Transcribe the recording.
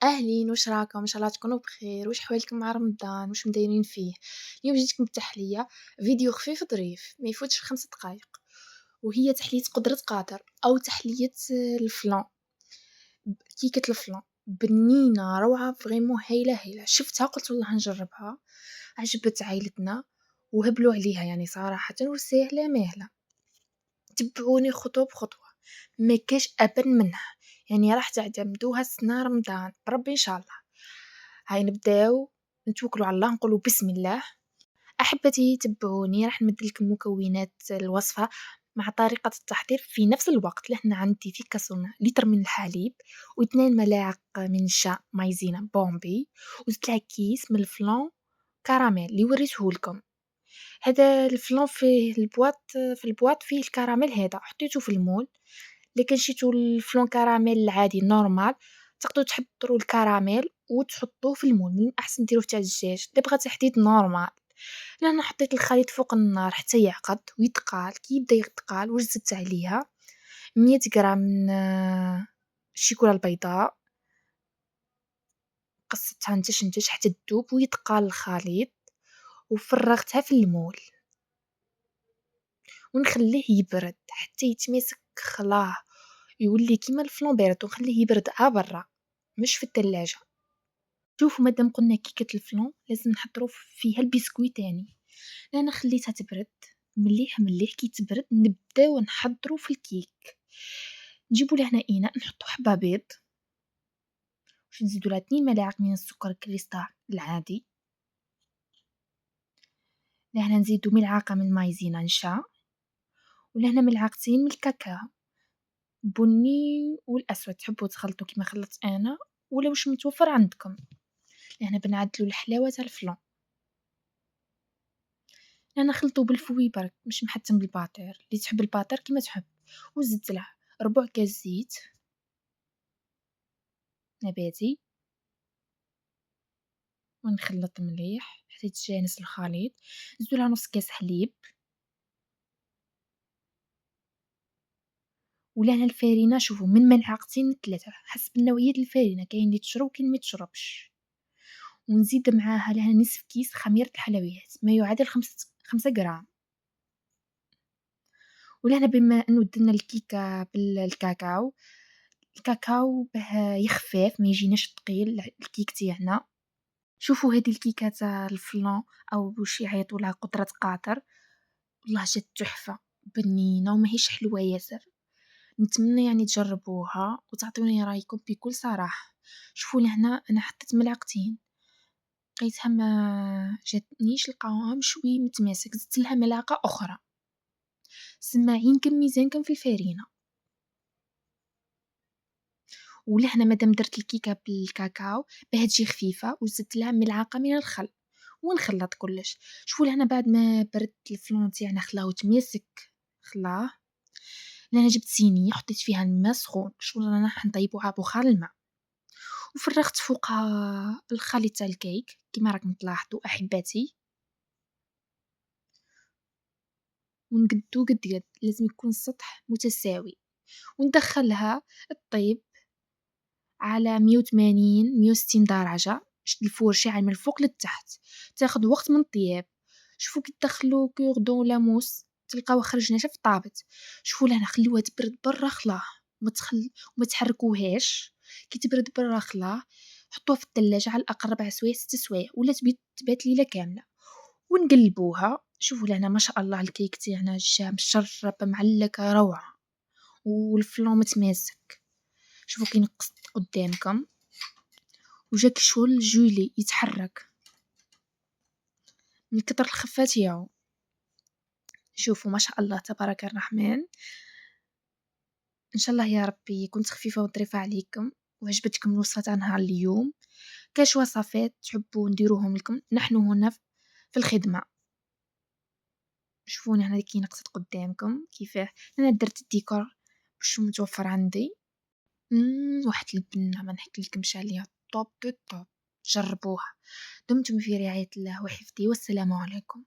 أهلين، واش راكم؟ إن شاء الله تكونوا بخير. واش حوالكم مع رمضان؟ واش مدايرين فيه؟ اليوم جيتكم بتحلية فيديو خفيف ظريف ما يفوتش 5 دقايق، وهي تحلية قدرة قادر أو تحلية الفلان. كيكة الفلان بنينة روعة فريمون هايلة. شفتها قلت والله نجربها، عجبت عائلتنا وهبلوا عليها يعني صراحة، وسهلة ماهلة. تبعوني خطوة بخطوة، ما كاش أبن منها، يعني راح تعتمدوها السنة رمضان بربي إن شاء الله. هاي نبداو نتوكلوا على الله، نقولوا بسم الله. أحبتي تبعوني، راح نمدلكم مكونات الوصفة مع طريقة التحضير في نفس الوقت. لهنا عندي في كاسرونة لتر من الحليب، و2 ملاعق من الشاي مايزينا بومبي، و3 كيس من الفلان كراميل اللي وريتهولكم. هذا الفلان في البواط فيه الكراميل، هذا حطيته في المول. لكن شيتو الفلون كراميل العادي نورمال، تقدروا تحضروا الكراميل وتحطوه في المول. من الاحسن ديروه تاع الدجاج اللي بغى تحديد نورمال. انا حطيت الخليط فوق النار حتى يعقد ويتقال. كي يبدا يتقال وزدت عليها 100 غرام من الشيكولا البيضاء، قصتها نتش حتى تذوب ويتقال الخليط، وفرغتها في المول ونخليه يبرد حتى يتماسك، خلاه يولي كيما الفلان بارد، ونخليه يبرد برا مش في الثلاجة. شوفوا مادام قلنا كيكة الفلان لازم نحضروا فيها البسكويت تاني. انا خليتها تبرد مليح مليح. كي تبرد نبداو نحضروا في الكيك. نجيبوا لهنا اناء نحطوا حبه بيض، باش نزيدوا لها 2 ملاعق من السكر الكريستال العادي. لهنا نزيدوا ملعقه من مايزينا نشا، ولهنا ملعقتين من الكاكاو بني والاسود. تحبوا تخلطوا كيما خلطت انا ولا واش متوفر عندكم. لهنا بنعدلوا الحلاوه تاع الفلان. انا خلطو بالفوي برك مش محتم بالباطير، اللي تحب الباطير كيما تحب. وزدت له ربع كاس زيت نباتي، ونخلط مليح حتى يتجانس الخليط. زدت لها نص كاس حليب، ولهنا الفارينه شوفوا من ملعقتين ل3 حسب نوعيه الفارينه، كاين اللي تشرب وكاين ما تشربش. ونزيد معاها لها نصف كيس خميره الحلويات ما يعادل 5 غرام. ولهنا بما انه درنا الكيكه بالكاكاو، الكاكاو باه يخفف ما يجيناش ثقيل الكيك تاعنا. شوفوا هذه الكيكه تاع الفلان او واش يعيطوا لها قدره قادر، والله جات تحفه بنينه وماهيش حلوه ياسر. نتمنى يعني تجربوها وتعطوني رايكم بكل صراحه. شوفوا لهنا انا حطيت ملعقتين، لقيتها ما جاتنيش، لقاوها شوي متماسك، زدت لها ملعقه اخرى. سماعين كم ميزانكم في الفارينه. ولهنا مادام درت الكيكه بالكاكاو باه تجي خفيفه، وزدت لها ملعقه من الخل ونخلط كلش. شوفوا لهنا بعد ما برد الفلون تاعنا خلاه تماسك، خلاه. انا جبت صينيه حطيت فيها الماء سخون، شغل رانا حنطيبوها بخار الماء، وفرغت فوقها الخليط تاع الكيك كما راكم تلاحظوا احباتي. ونقدو قد قد لازم يكون السطح متساوي، وندخلها الطيب على 180 160 درجة. الفور شاعل من الفوق للتحت، تاخد وقت من الطياب. شوفوا كي تدخلوا كوردون لاموس تلقاو خرج ناشف طابت. شوفوا لهنا خليوها تبرد برا، خلاه وما تحركوهاش. كي تبرد برا خلاه، حطوها في الثلاجة على الأقل 4 سوايع 6 سوايع، ولا تبات ليلة كاملة. ونقلبوها. شوفوا لهنا ما شاء الله الكيك تاعنا جا مشرب معلكة روعة، والفلون متماسك. شوفوا كي نقصت قدامكم وجاك شغل جولي يتحرك من كتر الخفة تاعو. شوفوا ما شاء الله تبارك الرحمن. ان شاء الله يا ربي كنت خفيفة وظريفة عليكم وعجبتكم الوصفة تاع نهار اليوم. كاش وصفات تحبوا نديروهم لكم نحن هنا في الخدمة. شوفوني هنا كي نقصت قدامكم كيفاه انا درت الديكور باش متوفر عندي. واحد البنة ما نحكي لكمش عليها، توب دو توب. جربوها. دمتم في رعاية الله وحفظه، والسلام عليكم.